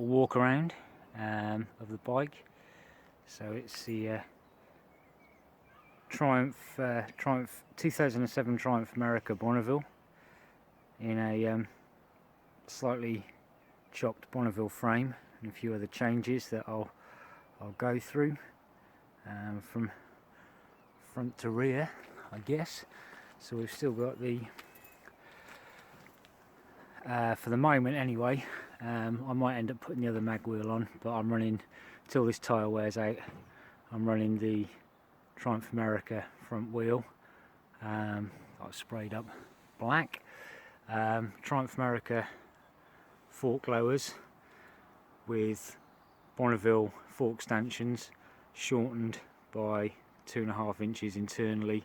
little walk around of the bike. So it's the Triumph 2007 Triumph America Bonneville in a slightly chopped Bonneville frame, and a few other changes that I'll go through from front to rear, I guess. So we've still got the for the moment anyway, I might end up putting the other mag wheel on, but I'm running, till this tyre wears out, I'm running the Triumph America front wheel. I've sprayed up black. Triumph America fork lowers with Bonneville fork stanchions, shortened by 2.5 inches internally,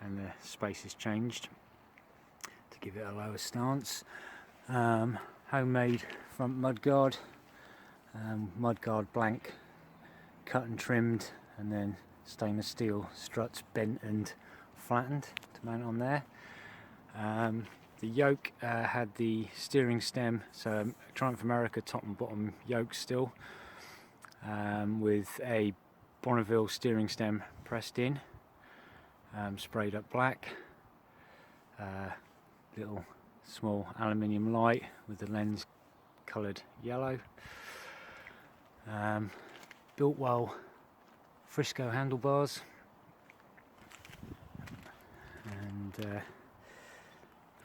and the space is changed to give it a lower stance. Homemade front mudguard, mudguard blank, cut and trimmed, and then stainless steel struts bent and flattened to mount on there. The yoke had the steering stem, so Triumph America top and bottom yoke still, with a Bonneville steering stem pressed in, sprayed up black, little small aluminium light with the lens coloured yellow, built well Frisco handlebars, and the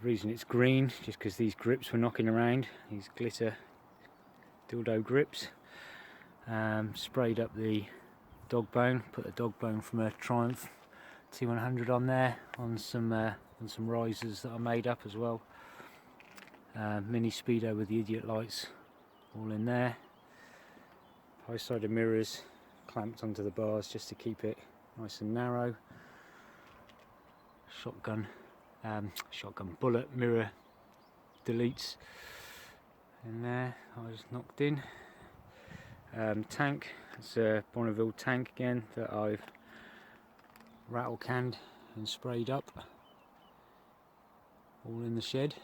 reason it's green just because these grips were knocking around, these glitter dildo grips. Sprayed up the dog bone, put the dog bone from a Triumph T100 on there, on some risers that I made up as well. Mini speedo with the idiot lights all in there. High sided mirrors clamped onto the bars just to keep it nice and narrow. Shotgun bullet mirror deletes in there, I was knocked in. Tank, it's a Bonneville tank again that I've rattle canned and sprayed up, all in the shed.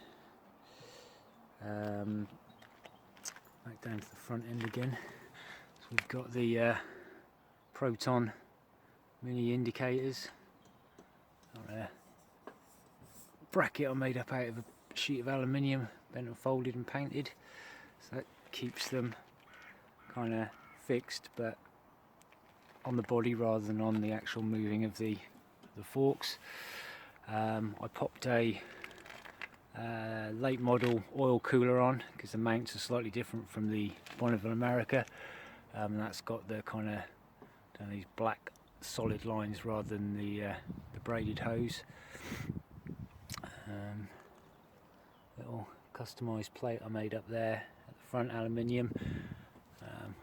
Back down to the front end again. So we've got the Proton mini indicators. Got a bracket I made up out of a sheet of aluminium, bent and folded and painted, so that keeps them kind of fixed but on the body rather than on the actual moving of the forks. I popped a late model oil cooler on because the mounts are slightly different from the Bonneville America. That's got the kind of these black solid lines rather than the braided hose. Little customised plate I made up there at the front, aluminium.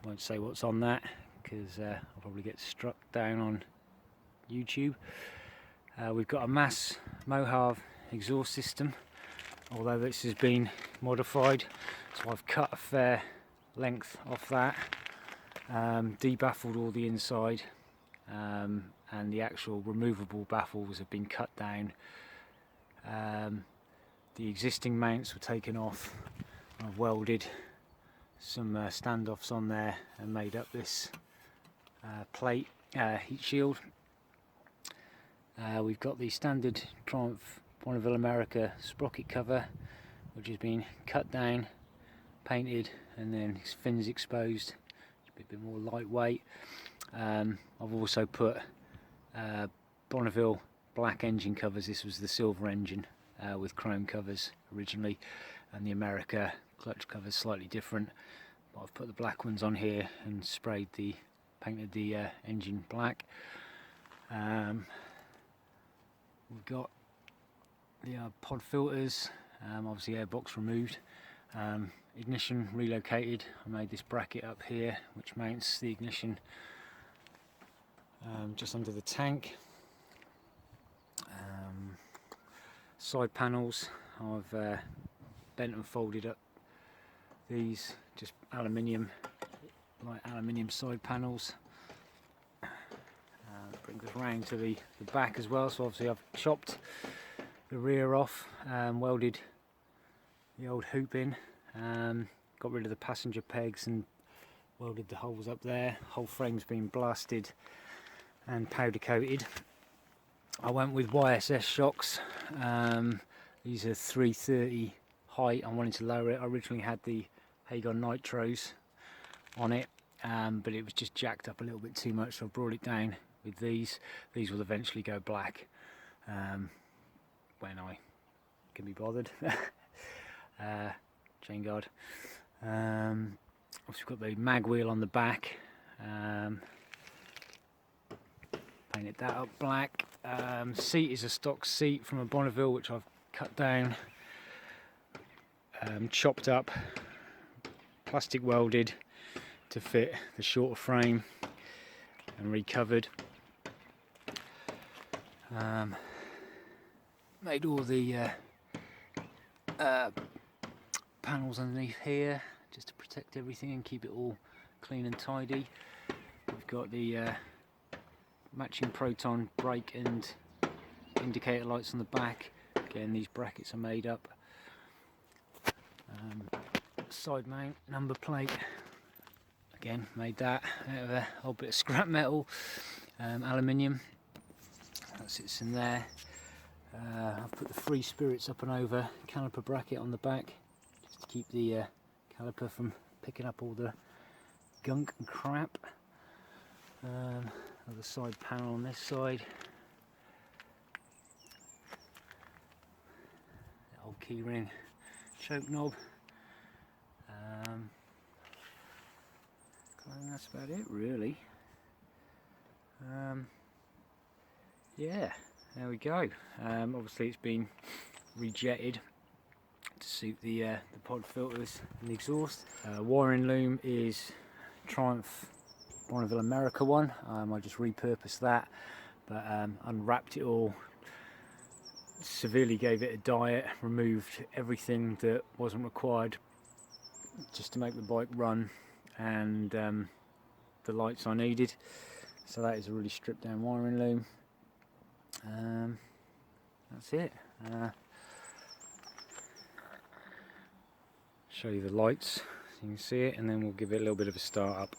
Won't say what's on that because I'll probably get struck down on YouTube. We've got a Mass Mojave exhaust system, although this has been modified, so I've cut a fair length off that, debaffled all the inside, and the actual removable baffles have been cut down. The existing mounts were taken off. I've welded some standoffs on there and made up this plate, heat shield. We've got the standard Triumph Bonneville America sprocket cover, which has been cut down, painted, and then its fins exposed, a bit more lightweight. I've also put Bonneville black engine covers. This was the silver engine with chrome covers originally, and the America clutch covers slightly different, but I've put the black ones on here and painted the engine black. We've got the pod filters, obviously airbox removed, ignition relocated. I made this bracket up here which mounts the ignition just under the tank. Side panels, I've bent and folded up these, just aluminium, light aluminium side panels. Brings us round to the back as well, so obviously I've chopped the rear off, welded the old hoop in, got rid of the passenger pegs and welded the holes up there. Whole frame's been blasted and powder coated. I went with YSS shocks. These are 330 height. I wanted to lower it. I originally had the Hagon Nitros on it, but it was just jacked up a little bit too much, so I brought it down with these. These will eventually go black when I can be bothered. Chain guard. We've got the mag wheel on the back. Painted that up black. Seat is a stock seat from a Bonneville, which I've cut down, chopped up, plastic welded to fit the shorter frame, and recovered. Made all the panels underneath here just to protect everything and keep it all clean and tidy. We've got the matching proton brake and indicator lights on the back. Again, these brackets are made up. Side mount number plate, again made that out of a whole bit of scrap metal, aluminium. That sits in there. I've put the free spirits up and over caliper bracket on the back just to keep the caliper from picking up all the gunk and crap. Other side panel on this side. The old keyring choke knob. I think that's about it really. Yeah, there we go. Obviously it's been rejetted to suit the pod filters and the exhaust. Wiring loom is Triumph Bonneville America one. I just repurposed that, but unwrapped it all, severely gave it a diet, removed everything that wasn't required just to make the bike run, and the lights I needed. So that is a really stripped down wiring loom. That's it. Show you the lights so you can see it, and then we'll give it a little bit of a start up.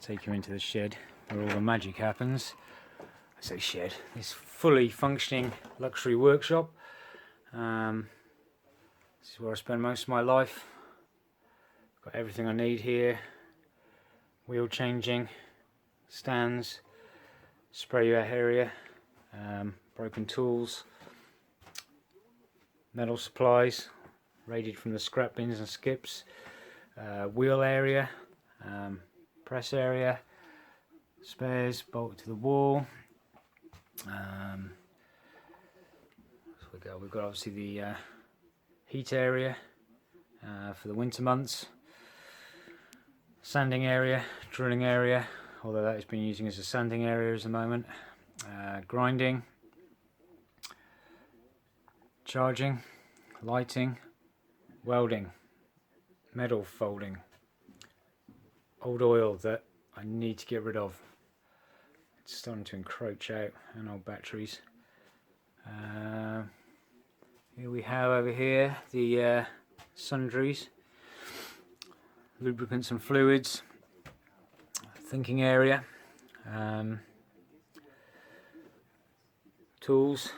Take you into the shed where all the magic happens. I say shed, this fully functioning luxury workshop. This is where I spend most of my life. Got everything I need here. Wheel changing, stands, spray area, broken tools, metal supplies raided from the scrap bins and skips, wheel area, press area, spares bolted to the wall. So we've got obviously the heat area for the winter months, sanding area, drilling area, although that has been using as a sanding area at the moment, grinding, charging, lighting, welding, metal folding, old oil that I need to get rid of. It's starting to encroach out, and old batteries. Here we have over here the sundries, lubricants and fluids, thinking area, tools.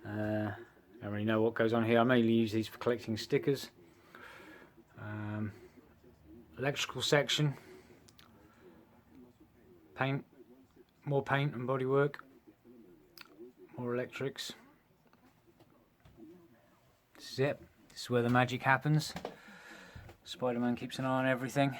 I don't really know what goes on here. I mainly use these for collecting stickers. Electrical section, paint, more paint and bodywork, more electrics. This is it. This is where the magic happens. Spider-Man keeps an eye on everything.